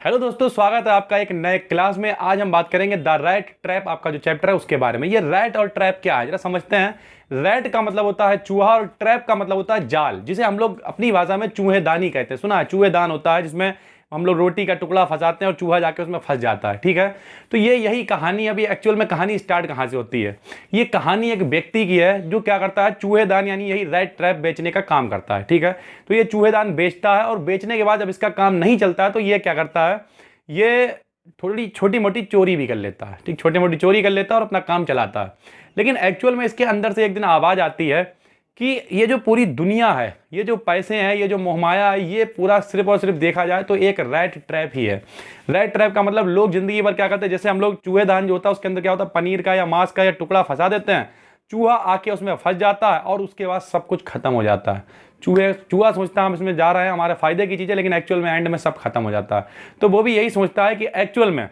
Hello दोस्तों, स्वागत है आपका एक नए क्लास में। आज हम बात करेंगे द रैट ट्रैप, आपका जो चैप्टर है उसके बारे में। ये रैट और ट्रैप क्या है जरा समझते हैं। रैट का मतलब होता है चूहा और ट्रैप का मतलब होता है जाल, जिसे हम लोग अपनी भाषा में चूहेदानी कहते हैं। सुना है, चूहेदान होता है जिसमें हम लोग रोटी का टुकड़ा फंसाते हैं और चूहा जाके उसमें फंस जाता है। ठीक है, तो ये यही कहानी। अभी एक्चुअल में कहानी स्टार्ट कहाँ से होती है? ये कहानी एक व्यक्ति की है जो क्या करता है, चूहेदान यानी यही रैट ट्रैप बेचने का काम करता है। ठीक है, तो ये चूहेदान बेचता है और बेचने के बाद जब इसका काम नहीं चलता है तो ये क्या करता है, ये थोड़ी छोटी मोटी चोरी भी कर लेता है। ठीक, छोटी मोटी चोरी कर लेता है और अपना काम चलाता है। लेकिन एक्चुअल में इसके अंदर से एक दिन आवाज़ आती है कि ये जो पूरी दुनिया है, ये जो पैसे हैं, ये जो मोहमाया है, ये पूरा सिर्फ और सिर्फ देखा जाए तो एक रैट ट्रैप ही है। रैट ट्रैप का मतलब लोग जिंदगी भर क्या करते हैं, जैसे हम लोग चूहेदान जो होता है उसके अंदर क्या होता है, पनीर का या मांस का या टुकड़ा फंसा देते हैं, चूहा आके उसमें फंस जाता है और उसके बाद सब कुछ खत्म हो जाता है। चूहा सोचता है हम इसमें जा रहे हैं हमारे फायदे की चीज़ है, लेकिन एक्चुअल में एंड में सब खत्म हो जाता है। तो वो भी यही सोचता है कि एक्चुअल में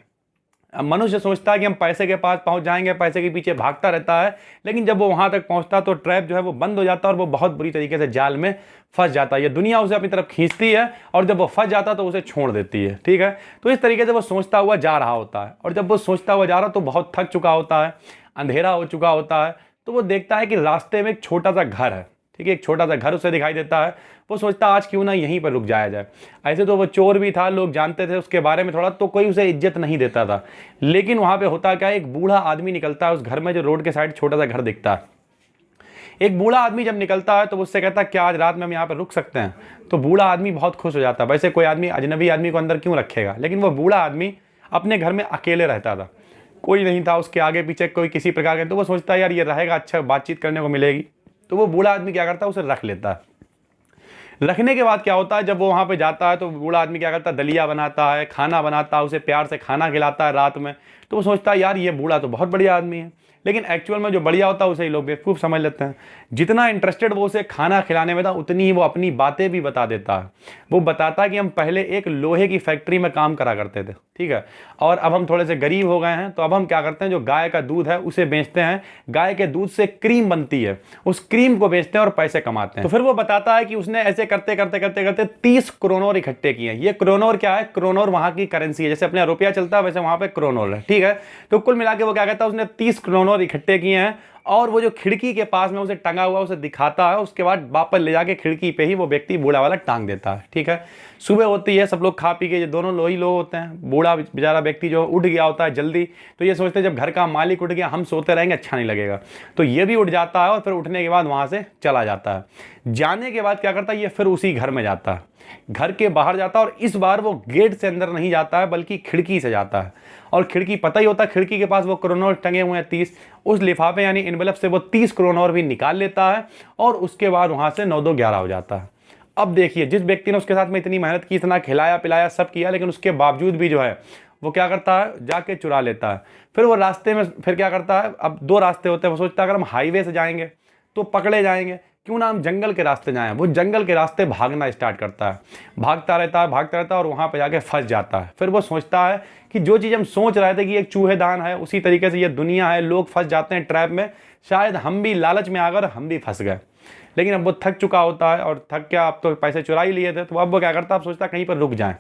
मनुष्य सोचता है कि हम पैसे के पास पहुंच जाएंगे, पैसे के पीछे भागता रहता है, लेकिन जब वो वहां तक पहुंचता तो ट्रैप जो है वो बंद हो जाता है और वो बहुत बुरी तरीके से जाल में फंस जाता है। ये दुनिया उसे अपनी तरफ खींचती है और जब वो फंस जाता है तो उसे छोड़ देती है। ठीक है, तो इस तरीके से वो सोचता हुआ जा रहा होता है और जब वो सोचता हुआ जा रहा तो बहुत थक चुका होता है, अंधेरा हो चुका होता है। तो वो देखता है कि रास्ते में एक छोटा सा घर है। ठीक है, एक छोटा सा घर उसे दिखाई देता है। वो सोचता है आज क्यों ना यहीं पर रुक जाया जाए। ऐसे तो वो चोर भी था, लोग जानते थे उसके बारे में थोड़ा, तो कोई उसे इज्जत नहीं देता था। लेकिन वहां पे होता क्या है, एक बूढ़ा आदमी निकलता है उस घर में, जो रोड के साइड छोटा सा घर दिखता है। एक बूढ़ा आदमी जब निकलता है तो उससे कहता है क्या आज रात में हम यहाँ पर रुक सकते हैं? तो बूढ़ा आदमी बहुत खुश हो जाता है। वैसे कोई आदमी अजनबी आदमी को अंदर क्यों रखेगा, लेकिन वो बूढ़ा आदमी अपने घर में अकेले रहता था, कोई नहीं था उसके आगे पीछे कोई किसी प्रकार के। तो वो सोचता है यार ये रहेगा, अच्छा बातचीत करने को मिलेगी। तो वो बूढ़ा आदमी क्या करता है, उसे रख लेता है। रखने के बाद क्या होता है, जब वो वहाँ पे जाता है तो बूढ़ा आदमी क्या करता है, दलिया बनाता है, खाना बनाता है, उसे प्यार से खाना खिलाता है रात में। तो वो सोचता है यार ये बूढ़ा तो बहुत बढ़िया आदमी है, लेकिन एक्चुअल में जो बढ़िया होता है उसे ही लोग बेवकूफ़ समझ लेते हैं। जितना इंटरेस्टेड वो उसे खाना खिलाने में था उतनी ही वो अपनी बातें भी बता देता है। वो बताता है कि हम पहले एक लोहे की फैक्ट्री में काम करा करते थे, ठीक है, और अब हम थोड़े से गरीब हो गए हैं, तो अब हम क्या करते हैं, जो गाय का दूध है उसे बेचते हैं। गाय के दूध से क्रीम बनती है, उस क्रीम को बेचते हैं और पैसे कमाते हैं। तो फिर वो बताता है कि उसने ऐसे करते करते करते करते 30 क्रोनोर इकट्ठे किए हैं। ये क्रोनोर क्या है, क्रोनोर वहां की करेंसी है, जैसे अपने रुपया चलता है वैसे वहां पे क्रोनोर है। ठीक है, तो कुल मिला के वो क्या कहता है, उसने 30 क्रोनोर इकट्ठे किए हैं और वो जो खिड़की के पास में उसे टंगा हुआ उसे दिखाता है। उसके बाद वापस ले जाके खिड़की पे ही वो व्यक्ति बूढ़ा वाला टांग देता है। ठीक है, सुबह होती है, सब लोग खा पी के, ये दोनों लोग ही लोग होते हैं। बूढ़ा बेचारा व्यक्ति जो उठ गया होता है जल्दी, तो ये सोचते हैं जब घर का मालिक उठ गया हम सोते रहेंगे अच्छा नहीं लगेगा, तो ये भी उठ जाता है और फिर उठने के बाद वहां से चला जाता है। जाने के बाद क्या करता है, ये फिर उसी घर में जाता है, घर के बाहर जाता है और इस बार वो गेट से अंदर नहीं जाता है बल्कि खिड़की से जाता है। और खिड़की पता ही होता है, खिड़की के पास वो क्रोनोर टंगे हुए हैं 30, उस लिफाफे यानी इनवेलप से वो 30 क्रोनोर भी निकाल लेता है और उसके बाद वहां से 9 2 11 हो जाता है। अब देखिए, जिस व्यक्ति ने उसके साथ में इतनी मेहनत की, इतना खिलाया पिलाया सब किया, लेकिन उसके बावजूद भी जो है वो क्या करता है, जाके चुरा लेता है। फिर वो रास्ते में फिर क्या करता है, अब 2 रास्ते होते हैं, वो सोचता है अगर हम हाईवे से जाएंगे तो पकड़े जाएंगे, क्यों ना हम जंगल के रास्ते जाएं। वो जंगल के रास्ते भागना स्टार्ट करता है, भागता रहता है और वहां पे जाके फंस जाता है। फिर वो सोचता है कि जो चीज़ हम सोच रहे थे कि एक चूहेदान है, उसी तरीके से ये दुनिया है, लोग फंस जाते हैं ट्रैप में, शायद हम भी लालच में आकर हम भी फंस गए। लेकिन अब वो थक चुका होता है और थक क्या, अब तो पैसे चुरा ही लिए थे, तो अब वो क्या करता है, अब सोचता है कहीं पर रुक जाए।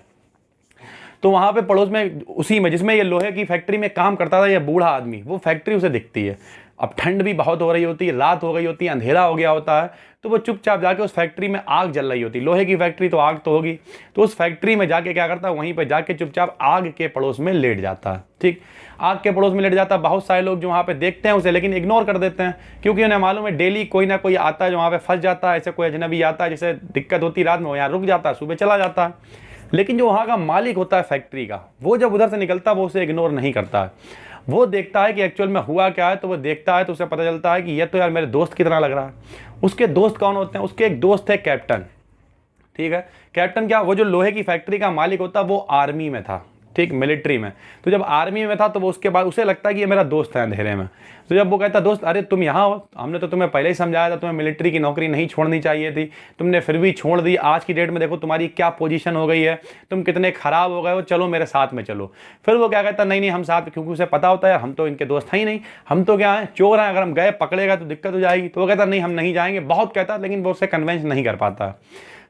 तो वहां पे पड़ोस में उसी में जिसमें ये लोहे की फैक्ट्री में काम करता था ये बूढ़ा आदमी, वो फैक्ट्री उसे दिखती है। अब ठंड भी बहुत हो रही होती है, रात हो गई होती है, अंधेरा हो गया होता है, तो वो चुपचाप जाके उस फैक्ट्री में आग जल रही होती है। लोहे की फैक्ट्री तो आग तो होगी, तो उस फैक्ट्री में जाके क्या करता है, वहीं पर जाके चुपचाप आग के पड़ोस में लेट जाता है। ठीक, आग के पड़ोस में लेट जाता है। बहुत सारे लोग जो वहाँ पे देखते हैं उसे, लेकिन इग्नोर कर देते हैं, क्योंकि उन्हें मालूम है डेली कोई ना कोई आता है जो वहाँ पे फंस जाता है। ऐसे कोई अजनबी आता है जिसे दिक्कत होती है रात में, वो यहाँ रुक जाता है, सुबह चला जाता है। लेकिन जो वहाँ का मालिक होता है फैक्ट्री का, वो जब उधर से निकलता है वो उसे इग्नोर नहीं करता है। वो देखता है कि एक्चुअल में हुआ क्या है, तो वो देखता है तो उसे पता चलता है कि ये तो यार मेरे दोस्त की तरह लग रहा है। उसके दोस्त कौन होते हैं, उसके एक दोस्त है कैप्टन। ठीक है, कैप्टन क्या, वो जो लोहे की फैक्ट्री का मालिक होता है वो आर्मी में था, ठीक, मिलिट्री में। तो जब आर्मी में था तो वो उसके बाद उसे लगता है कि ये मेरा दोस्त है अंधेरे में। तो जब वो कहता है दोस्त अरे तुम यहाँ हो, हमने तो तुम्हें पहले ही समझाया था तुम्हें मिलिट्री की नौकरी नहीं छोड़नी चाहिए थी, तुमने फिर भी छोड़ दी। आज की डेट में देखो तुम्हारी क्या पोजीशन हो गई है, तुम कितने खराब हो गए हो, चलो मेरे साथ में चलो। फिर वो क्या कहता है, नहीं नहीं हम साथ, क्योंकि उसे पता होता है हम तो इनके दोस्त हैं ही नहीं, हम तो क्या है, चोर हैं, अगर हम गए पकड़ेगा तो दिक्कत हो जाएगी। तो वो कहता नहीं हम नहीं जाएंगे, बहुत कहता, लेकिन वो उसे कन्विंस नहीं कर पाता।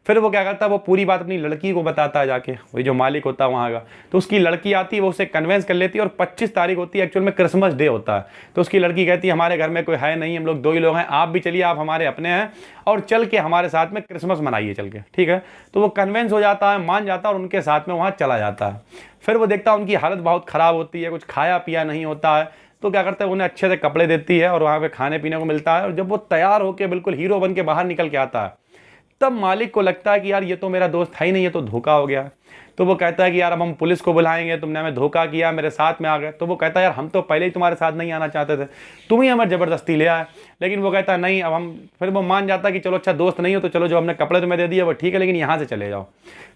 फिर वो क्या करता है, वो पूरी बात अपनी लड़की को बताता है जाके, वही जो मालिक होता है वहाँ का। तो उसकी लड़की आती है, वो उसे कन्वेंस कर लेती है, और 25 तारीख होती है, एक्चुअल में क्रिसमस डे होता है। तो उसकी लड़की कहती है हमारे घर में कोई है नहीं, हम लोग 2 ही लोग हैं, आप भी चलिए, आप हमारे अपने हैं, और चल के हमारे साथ में क्रिसमस मनाइए चल के, ठीक है। तो वो कन्वेंस हो जाता है, मान जाता है, और उनके साथ में वहाँ चला जाता है। फिर वो देखता है उनकी हालत बहुत ख़राब होती है, कुछ खाया पिया नहीं होता है। तो क्या करता है, उन्हें अच्छे से कपड़े देती है, और वहाँ पे खाने पीने को मिलता है। और जब वो तैयार होकर बिल्कुल हीरो बन के बाहर निकल के आता है, तब मालिक को लगता है कि यार ये तो मेरा दोस्त है ही नहीं, ये तो धोखा हो गया। तो वो कहता है कि यार अब हम पुलिस को बुलाएंगे, तुमने हमें धोखा किया, मेरे साथ में आ गए। तो वो कहता है यार हम तो पहले ही तुम्हारे साथ नहीं आना चाहते थे, तुम ही हमें ज़बरदस्ती ले आए। लेकिन वो कहता है नहीं, अब हम, फिर वो मान जाता है कि चलो अच्छा दोस्त नहीं हो तो चलो, जो हमने कपड़े तुम्हें दे दिए वो ठीक है, लेकिन यहाँ से चले जाओ।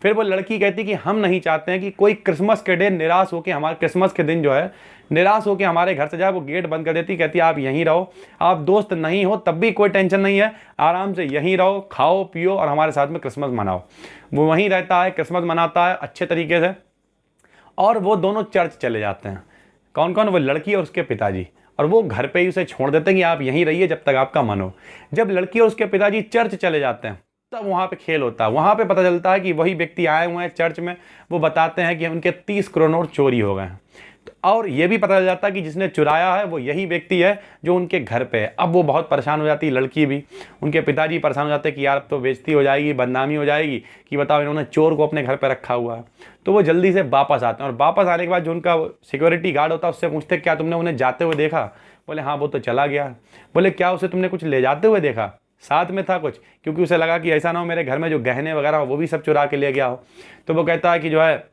फिर वो लड़की कहती कि हम नहीं चाहते हैं कि कोई क्रिसमस के डे निराश होकर, हमारे क्रिसमस के दिन जो है निराश होकर हमारे घर से जाए। वो गेट बंद कर देती, कहती है आप यहीं रहो, आप दोस्त नहीं हो तब भी कोई टेंशन नहीं है, आराम से यहीं रहो, खाओ पियो और हमारे साथ में क्रिसमस मनाओ। वो वहीं रहता है, क्रिसमस मनाता है अच्छे तरीके से, और वो दोनों चर्च चले जाते हैं। कौन कौन? वो लड़की और उसके पिताजी। और वो घर पे ही उसे छोड़ देते हैं कि आप यहीं रहिए जब तक आपका मन हो। जब लड़की और उसके पिताजी चर्च चले जाते हैं, तब वहाँ पे खेल होता है। वहाँ पे पता चलता है कि वही व्यक्ति आए हुए हैं चर्च में, वो बताते हैं कि उनके 30 करोड़ नोट चोरी हो गए हैं। और ये भी पता चल जाता है कि जिसने चुराया है वो यही व्यक्ति है जो उनके घर पे है। अब वो बहुत परेशान हो जाती है, लड़की भी, उनके पिताजी परेशान हो जाते हैं कि यार अब तो बेइज्जती हो जाएगी, बदनामी हो जाएगी, कि बताओ इन्होंने चोर को अपने घर पे रखा हुआ है। तो वो जल्दी से वापस आते हैं, और वापस आने के बाद जो उनका सिक्योरिटी गार्ड होता है उससे पूछते हैं क्या तुमने उन्हें जाते हुए देखा? बोले हाँ वो तो चला गया। बोले क्या उसे तुमने कुछ ले जाते हुए देखा? साथ में था कुछ, क्योंकि उसे लगा कि ऐसा ना हो मेरे घर में जो गहने वगैरह वो भी सब चुरा के ले गया हो। तो वो कहता है कि जो है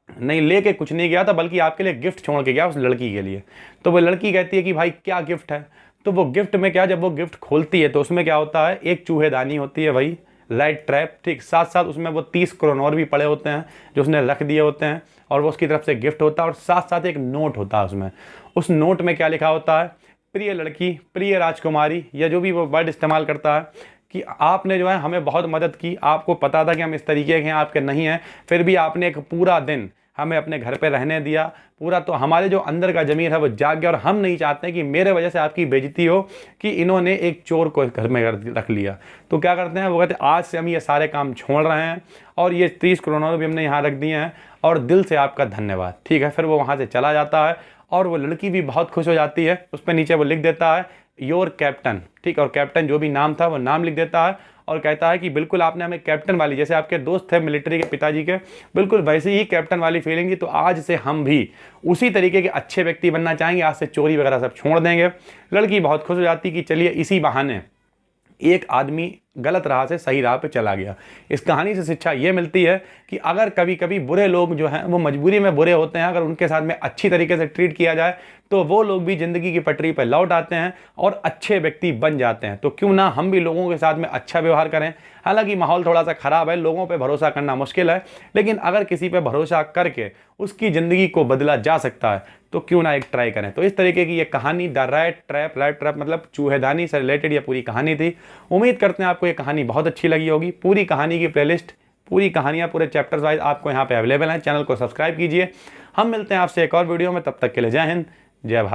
नहीं, लेके कुछ नहीं गया था, बल्कि आपके लिए गिफ्ट छोड़ के गया उस लड़की के लिए। तो वो लड़की कहती है कि भाई क्या गिफ्ट है? तो वो गिफ्ट में क्या, जब वो गिफ्ट खोलती है तो उसमें क्या होता है, एक चूहेदानी होती है, वही लाइट ट्रैप, ठीक, साथ साथ उसमें वो 30 करोड़ और भी पड़े होते हैं जो उसने रख दिए होते हैं, और वो उसकी तरफ से गिफ्ट होता है। और साथ साथ एक नोट होता है उसमें। उस नोट में क्या लिखा होता है, प्रिय लड़की, प्रिय राजकुमारी, या जो भी वो वर्ड इस्तेमाल करता है, कि आपने जो है हमें बहुत मदद की, आपको पता था कि हम इस तरीके के हैं, आपके नहीं हैं, फिर भी आपने एक पूरा दिन हमें अपने घर पे रहने दिया पूरा, तो हमारे जो अंदर का ज़मीर है वो जाग गया। और हम नहीं चाहते कि मेरे वजह से आपकी बेइज्जती हो कि इन्होंने एक चोर को घर में रख लिया। तो क्या करते हैं, वो कहते हैं आज से हम ये सारे काम छोड़ रहे हैं, और ये 30 करोड़ भी हमने यहाँ रख दिए हैं, और दिल से आपका धन्यवाद, ठीक है। फिर वो वहाँ से चला जाता है, और वो लड़की भी बहुत खुश हो जाती है। उस पर नीचे वो लिख देता है योर कैप्टन, ठीक, और कैप्टन जो भी नाम था वो नाम लिख देता है, और कहता है कि बिल्कुल आपने हमें कैप्टन वाली, जैसे आपके दोस्त थे मिलिट्री के पिताजी के, बिल्कुल वैसे ही कैप्टन वाली फीलिंग थी। तो आज से हम भी उसी तरीके के अच्छे व्यक्ति बनना चाहेंगे, आज से चोरी वगैरह सब छोड़ देंगे। लड़की बहुत खुश हो जाती कि चलिए इसी बहाने एक आदमी गलत राह से सही राह पे चला गया। इस कहानी से शिक्षा ये मिलती है कि अगर कभी कभी बुरे लोग जो हैं वो मजबूरी में बुरे होते हैं, अगर उनके साथ में अच्छी तरीके से ट्रीट किया जाए तो वो लोग भी ज़िंदगी की पटरी पर लौट आते हैं और अच्छे व्यक्ति बन जाते हैं। तो क्यों ना हम भी लोगों के साथ में अच्छा व्यवहार करें। हालांकि माहौल थोड़ा सा ख़राब है, लोगों पे भरोसा करना मुश्किल है, लेकिन अगर किसी पे भरोसा करके उसकी ज़िंदगी को बदला जा सकता है तो क्यों ना एक ट्राई करें। तो इस तरीके की ये कहानी द रैट ट्रैप मतलब चूहेदानी से रिलेटेड ये पूरी कहानी थी। उम्मीद करते हैं आपको ये कहानी बहुत अच्छी लगी होगी। पूरी कहानी की प्लेलिस्ट, पूरी कहानियाँ पूरे चैप्टर्स वाइज आपको यहाँ पे अवेलेबल हैं। चैनल को सब्सक्राइब कीजिए। हम मिलते हैं आपसे एक और वीडियो में, तब तक के लिए जय हिंद, जय भारत।